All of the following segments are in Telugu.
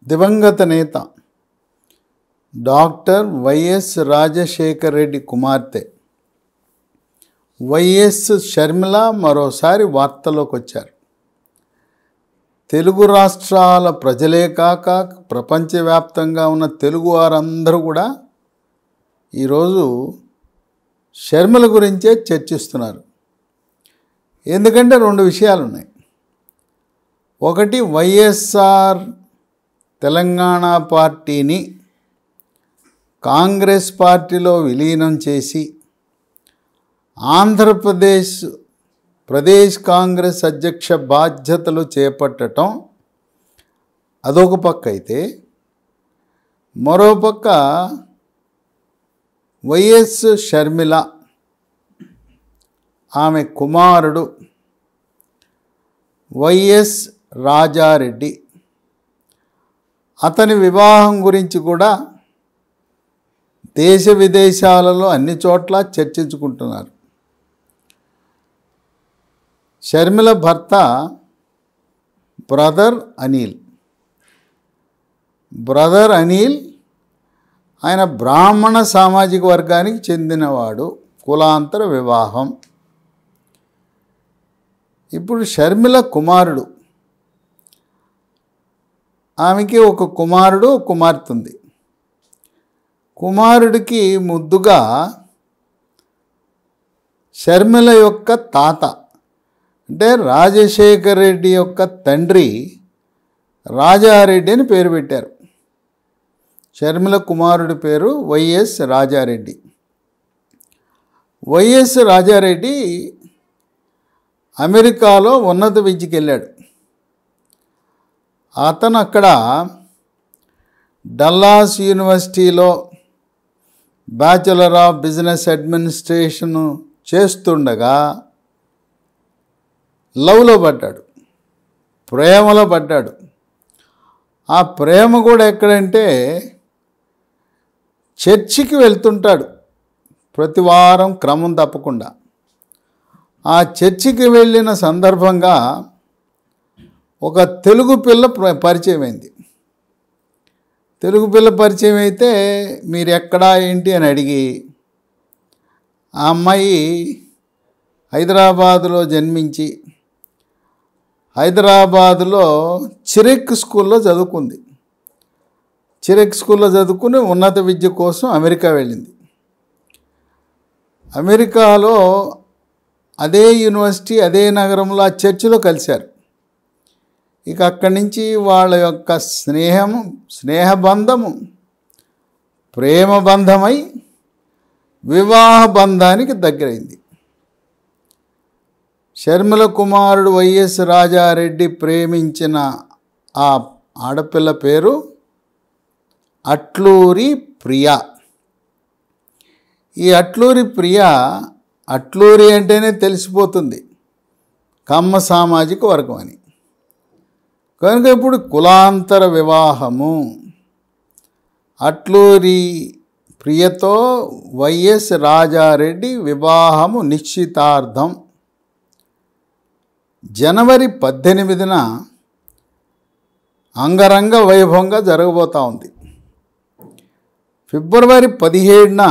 దివంగత నేత డాక్టర్ వైఎస్ రాజశేఖర రెడ్డి కుమార్తె వైఎస్ షర్మిల మరోసారి వార్తల్లోకి వచ్చారు. తెలుగు రాష్ట్రాల ప్రజలే కాక ప్రపంచవ్యాప్తంగా ఉన్న తెలుగు వారందరూ కూడా ఈరోజు షర్మిల గురించే చర్చిస్తున్నారు. ఎందుకంటే రెండు విషయాలు ఉన్నాయి. ఒకటి, వైఎస్ఆర్ తెలంగాణ పార్టీని కాంగ్రెస్ పార్టీలో విలీనం చేసి ప్రదేశ్ కాంగ్రెస్ అధ్యక్ష బాధ్యతలు చేపట్టడం అదొక పక్క అయితే, మరోపక్క వైఎస్ షర్మిల ఆమె కుమారుడు వైఎస్ రాజారెడ్డి అతని వివాహం గురించి కూడా దేశ విదేశాలలో అన్ని చోట్ల చర్చించుకుంటున్నారు. షర్మిల భర్త బ్రదర్ అనిల్ ఆయన బ్రాహ్మణ సామాజిక వర్గానికి చెందినవాడు. కులాంతర వివాహం. ఇప్పుడు షర్మిల కుమారుడు, ఆమెకి ఒక కుమారుడు కుమార్తె ఉంది. కుమారుడికి ముద్దుగా షర్మిల యొక్క తాత అంటే రాజశేఖర రెడ్డి యొక్క తండ్రి రాజారెడ్డి అని పేరు పెట్టారు. షర్మిల కుమారుడి పేరు వైఎస్ రాజారెడ్డి. వైఎస్ రాజారెడ్డి అమెరికాలో ఉన్నత విద్యకి వెళ్ళాడు. అతను అక్కడ డల్లాస్ యూనివర్సిటీలో బ్యాచులర్ ఆఫ్ బిజినెస్ అడ్మినిస్ట్రేషన్ చేస్తుండగా లవ్లో పడ్డాడు, ప్రేమలో పడ్డాడు. ఆ ప్రేమ కూడా ఎక్కడంటే చర్చికి వెళ్తుంటాడు ప్రతి వారం క్రమం తప్పకుండా. ఆ చర్చికి వెళ్ళిన సందర్భంగా ఒక తెలుగు పిల్ల పరిచయం అయింది. తెలుగు పిల్ల పరిచయం అయితే మీరు ఎక్కడా ఏంటి అని అడిగి, ఆ అమ్మాయి హైదరాబాదులో జన్మించి హైదరాబాదులో చిరెక్ స్కూల్లో చదువుకుంది. చిరెక్ స్కూల్లో చదువుకుని ఉన్నత విద్య కోసం అమెరికా వెళ్ళింది. అమెరికాలో అదే యూనివర్సిటీ అదే నగరంలో ఆ చర్చిలో కలిశారు. ఇక అక్కడి నుంచి వాళ్ళ యొక్క స్నేహబంధము ప్రేమ బంధమై వివాహ బంధానికి దగ్గరైంది. షర్మిల కుమారుడు వైఎస్ రాజారెడ్డి ప్రేమించిన ఆ ఆడపిల్ల పేరు అట్లూరి ప్రియా. ఈ అట్లూరి ప్రియా, అట్లూరి అంటేనే తెలిసిపోతుంది కమ్మ సామాజిక వర్గం అని. కనుక ఇప్పుడు కులాంతర వివాహము. అట్లూరి ప్రియతో వైఎస్ రాజారెడ్డి వివాహము నిశ్చితార్థం జనవరి 18న అంగరంగ వైభవంగా జరగబోతూ ఉంది. ఫిబ్రవరి 17న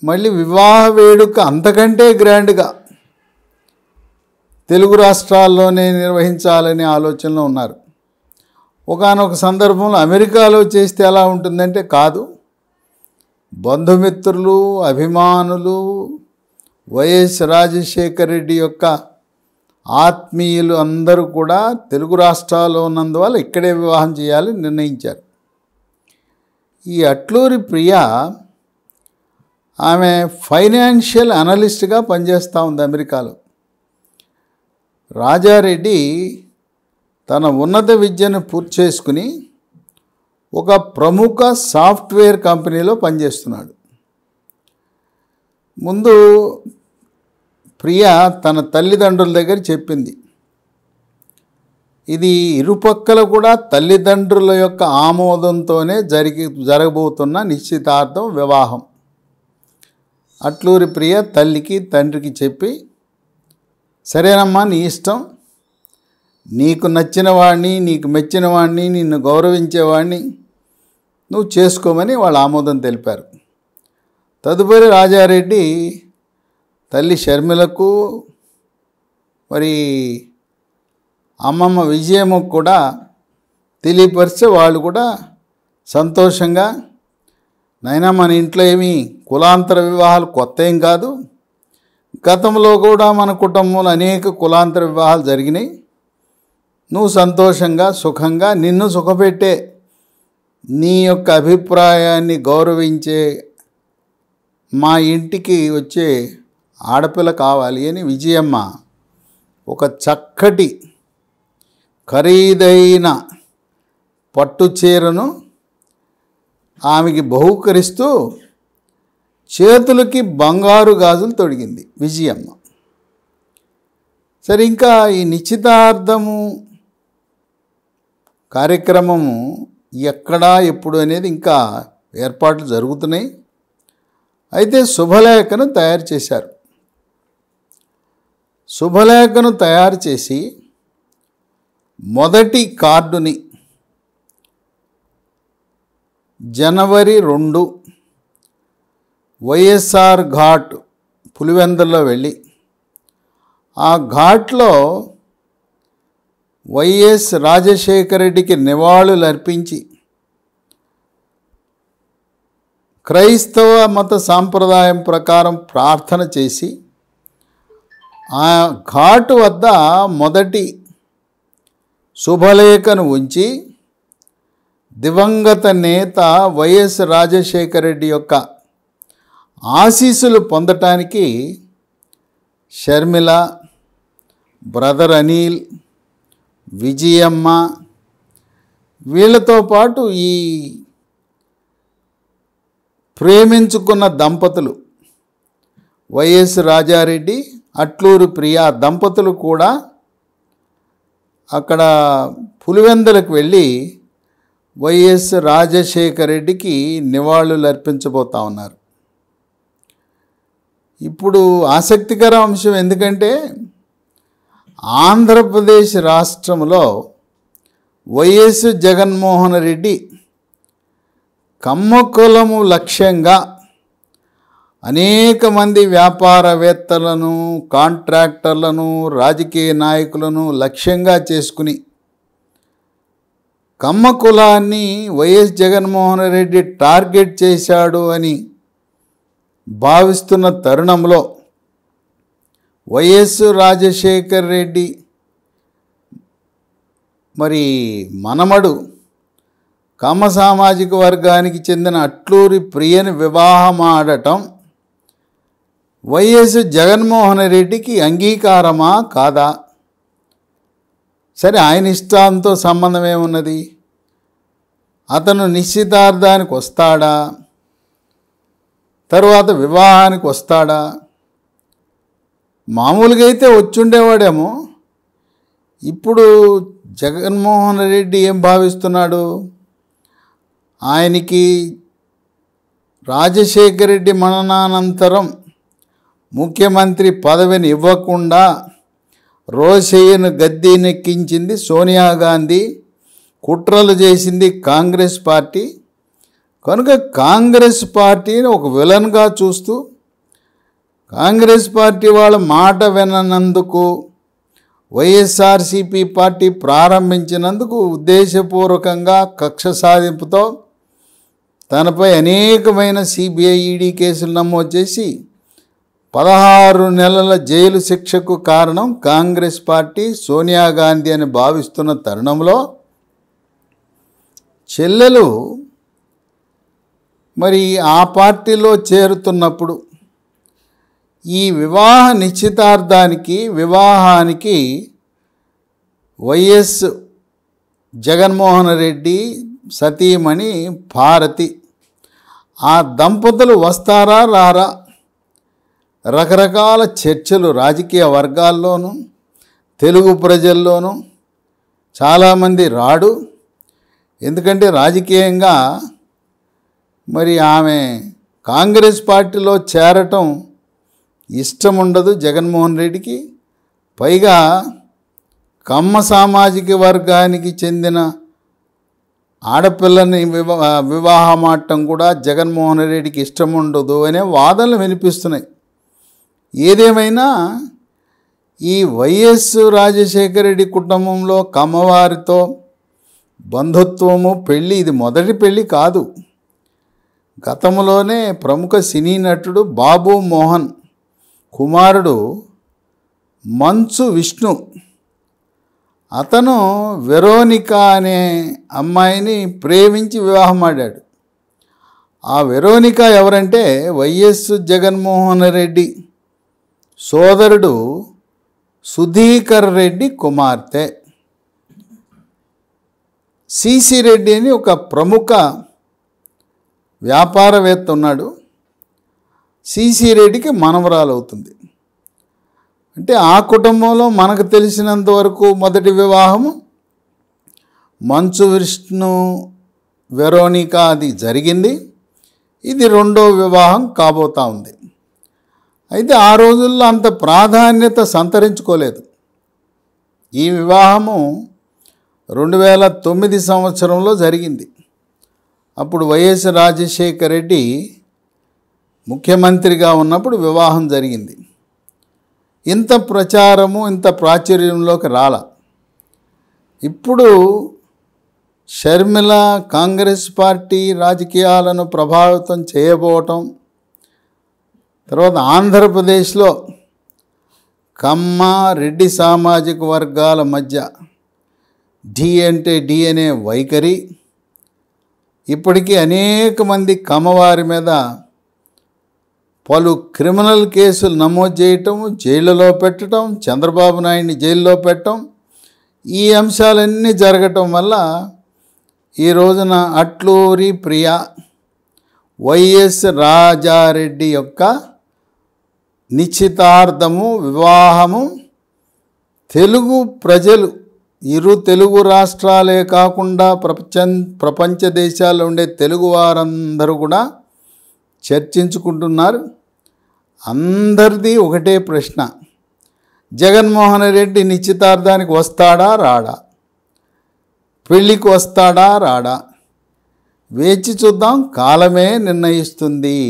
మళ్ళీ వివాహ వేడుక అంతకంటే గ్రాండ్గా తెలుగు రాష్ట్రాల్లోనే నిర్వహించాలనే ఆలోచనలో ఉన్నారు. ఒకానొక సందర్భంలో అమెరికాలో చేస్తే ఎలా ఉంటుందంటే, కాదు, బంధుమిత్రులు అభిమానులు వైఎస్ రాజశేఖర రెడ్డి యొక్క ఆత్మీయులు అందరూ కూడా తెలుగు రాష్ట్రాల్లో ఉన్నందువల్ల ఇక్కడే వివాహం చేయాలని నిర్ణయించారు. ఈ అట్లూరి ప్రియా ఆమె ఫైనాన్షియల్ అనలిస్ట్గా పనిచేస్తూ ఉంది అమెరికాలో. రాజారెడ్డి తన ఉన్నత విద్యను పూర్తి చేసుకుని ఒక ప్రముఖ సాఫ్ట్వేర్ కంపెనీలో పనిచేస్తున్నాడు. ముందు ప్రియా తన తల్లిదండ్రుల దగ్గర చెప్పింది. ఇది ఇరుపక్కల కూడా తల్లిదండ్రుల యొక్క ఆమోదంతోనే జరగబోతున్న నిశ్చితార్థం వివాహం. అట్లూరి ప్రియ తల్లికి తండ్రికి చెప్పి, సరేనమ్మా నీ ఇష్టం, నీకు నచ్చిన వాడిని, నీకు మెచ్చిన వాడిని, నిన్ను గౌరవించేవాడిని నువ్వు చేసుకోమని వాళ్ళు ఆమోదం తెలిపారు. తదుపరి రాజారెడ్డి తల్లి షర్మిలకు మరి అమ్మమ్మ విజయమ్మకు కూడా తెలియపరిస్తే వాళ్ళు కూడా సంతోషంగా, నైనా మన ఇంట్లో ఏమీ కులాంతర వివాహాలు కొత్త ఏం కాదు, గతంలో కూడా మన కుటుంబంలో అనేక కులాంతర వివాహాలు జరిగినాయి, నువ్వు సంతోషంగా సుఖంగా నిన్ను సుఖపెట్టే నీ యొక్క అభిప్రాయాన్ని గౌరవించే మా ఇంటికి వచ్చే ఆడపిల్ల కావాలి అని విజయమ్మ ఒక చక్కటి ఖరీదైన పట్టు చీరను ఆమెకి బహూకరిస్తూ చేతులకి బంగారు గాజులు తొడిగింది విజయమ్మ. సరే, ఇంకా ఈ నిశ్చితార్థము కార్యక్రమము ఎక్కడా ఎప్పుడు అనేది ఇంకా ఏర్పాట్లు జరుగుతున్నాయి. అయితే శుభలేఖను తయారు చేశారు. శుభలేఖను తయారు చేసి మొదటి కార్డుని జనవరి 2 వైఎస్ఆర్ ఘాట్ పులివెందుల్లో వెళ్ళి ఆ ఘాట్లో వైఎస్ రాజశేఖర రెడ్డికి నివాళులు అర్పించి క్రైస్తవ మత సాంప్రదాయం ప్రకారం ప్రార్థన చేసి ఆ ఘాటు వద్ద మొదటి శుభలేఖను ఉంచి దివంగత నేత వైఎస్ రాజశేఖర రెడ్డి యొక్క ఆశీస్సులు పొందటానికి షర్మిల, బ్రదర్ అనిల్, విజయమ్మ వీళ్ళతో పాటు ఈ ప్రేమించుకున్న దంపతులు వైఎస్ రాజారెడ్డి, అట్లూరి ప్రియా దంపతులు కూడా అక్కడ పులివెందులకు వెళ్ళి వైఎస్ రాజశేఖర రెడ్డికి నివాళులు అర్పించబోతా ఉన్నారు. ఇప్పుడు ఆసక్తికర అంశం, ఎందుకంటే ఆంధ్రప్రదేశ్ రాష్ట్రంలో వైఎస్ జగన్మోహన్ రెడ్డి కమ్మకులము లక్ష్యంగా అనేక మంది వ్యాపారవేత్తలను, కాంట్రాక్టర్లను, రాజకీయ నాయకులను లక్ష్యంగా చేసుకుని కమ్మ కులాన్ని వైఎస్ జగన్మోహన్ రెడ్డి టార్గెట్ చేశాడు అని భావిస్తున్న తరుణంలో వైఎస్ రాజశేఖర్ రెడ్డి మరి మనమడు కమ్మ సామాజిక వర్గానికి చెందిన అట్లూరి ప్రియని వివాహమాడటం వైఎస్ జగన్మోహన్ రెడ్డికి అంగీకారమా కాదా? సరే, ఆయన ఇష్టాంతో సంబంధం ఏమున్నది? అతను నిశ్చితార్థానికి వస్తాడా, తరువాత వివాహానికి వస్తాడా? మామూలుగా అయితే వచ్చుండేవాడేమో. ఇప్పుడు జగన్మోహన్ రెడ్డి ఏం భావిస్తున్నాడు? ఆయనకి రాజశేఖర రెడ్డి మరణానంతరం ముఖ్యమంత్రి పదవిని ఇవ్వకుండా రోషయ్యను గద్దెనెక్కించింది సోనియా గాంధీ, కుట్రలు చేసింది కాంగ్రెస్ పార్టీ. కనుక కాంగ్రెస్ పార్టీని ఒక విలన్గా చూస్తూ కాంగ్రెస్ పార్టీ వాళ్ళ మాట విననందుకు, వైఎస్ఆర్సీపీ పార్టీ ప్రారంభించినందుకు ఉద్దేశపూర్వకంగా కక్ష సాధింపుతో తనపై అనేకమైన సిబిఐ, ఈడీ కేసులు నమోదు చేసి 16 నెలల జైలు శిక్షకు కారణం కాంగ్రెస్ పార్టీ, సోనియా గాంధీ అని భావిస్తున్న తరుణంలో చెల్లెలు మరి ఆ పార్టీలో చేరుతున్నప్పుడు ఈ వివాహ నిశ్చితార్థానికి, వివాహానికి వైఎస్ జగన్మోహన్ రెడ్డి సతీమణి భారతి ఆ దంపతులు వస్తారా రారా? రకరకాల చర్చలు రాజకీయ వర్గాల్లోనూ తెలుగు ప్రజల్లోనూ చాలామంది రాడు. ఎందుకంటే రాజకీయంగా మరి ఆమె కాంగ్రెస్ పార్టీలో చేరటం ఇష్టం ఉండదు జగన్మోహన్ రెడ్డికి. పైగా కమ్మ సామాజిక వర్గానికి చెందిన ఆడపిల్లని వివాహమాడటం కూడా జగన్మోహన్ రెడ్డికి ఇష్టం ఉండదు అనే వాదనలు వినిపిస్తున్నాయి. ఏదేమైనా ఈ వైఎస్ రాజశేఖర రెడ్డి కుటుంబంలో కమ్మవారితో బంధుత్వము, పెళ్ళి ఇది మొదటి పెళ్ళి కాదు. గతంలోనే ప్రముఖ సినీ నటుడు బాబు మోహన్ కుమారుడు మంచు విష్ణు, అతను వెరోనికా అనే అమ్మాయిని ప్రేమించి వివాహం ఆడాడు. ఆ వెరోనికా ఎవరంటే వైఎస్ జగన్మోహన్ రెడ్డి సోదరుడు సుధీకర్ రెడ్డి కుమార్తె. సిసి రెడ్డి అని ఒక ప్రముఖ వ్యాపారవేత్త ఉన్నాడు. సిసి రెడ్డికి మనవరాలు అవుతుంది. అంటే ఆ కుటుంబంలో మనకు తెలిసినంత వరకు మొదటి వివాహము మంచు విష్ణు వెరోనికా అది జరిగింది. ఇది రెండో వివాహం కాబోతా ఉంది. అయితే ఆ రోజుల్లో అంత ప్రాధాన్యత సంతరించుకోలేదు. ఈ వివాహము 2009 సంవత్సరంలో జరిగింది. అప్పుడు వైఎస్ రాజశేఖర రెడ్డి ముఖ్యమంత్రిగా ఉన్నప్పుడు వివాహం జరిగింది. ఇంత ప్రచారము, ఇంత ప్రాచుర్యంలోకి రాల. ఇప్పుడు షర్మిల కాంగ్రెస్ పార్టీ రాజకీయాలను ప్రభావితం చేయబోవటం, తర్వాత ఆంధ్రప్రదేశ్లో కమ్మ రెడ్డి సామాజిక వర్గాల మధ్య డి అంటే డి అనే వైఖరి, ఇప్పటికీ అనేక మంది కమ్మవారి మీద పలు క్రిమినల్ కేసులు నమోదు చేయటం, జైళ్ళలో పెట్టడం, చంద్రబాబు నాయుడిని జైల్లో పెట్టడం, ఈ అంశాలన్నీ జరగటం వల్ల ఈ రోజున అట్లూరి ప్రియ వైఎస్ రాజారెడ్డి యొక్క నిశ్చితార్థము, వివాహము తెలుగు ప్రజలు, ఇరు తెలుగు రాష్ట్రాలే కాకుండా ప్రపంచ దేశాల్లో ఉండే తెలుగు వారందరూ కూడా చర్చించుకుంటున్నారు. అందరిది ఒకటే ప్రశ్న, జగన్మోహన్ రెడ్డి నిశ్చితార్థానికి వస్తాడా రాడా, పెళ్ళికి వస్తాడా రాడా, వేచి చూద్దాం, కాలమే నిర్ణయిస్తుంది.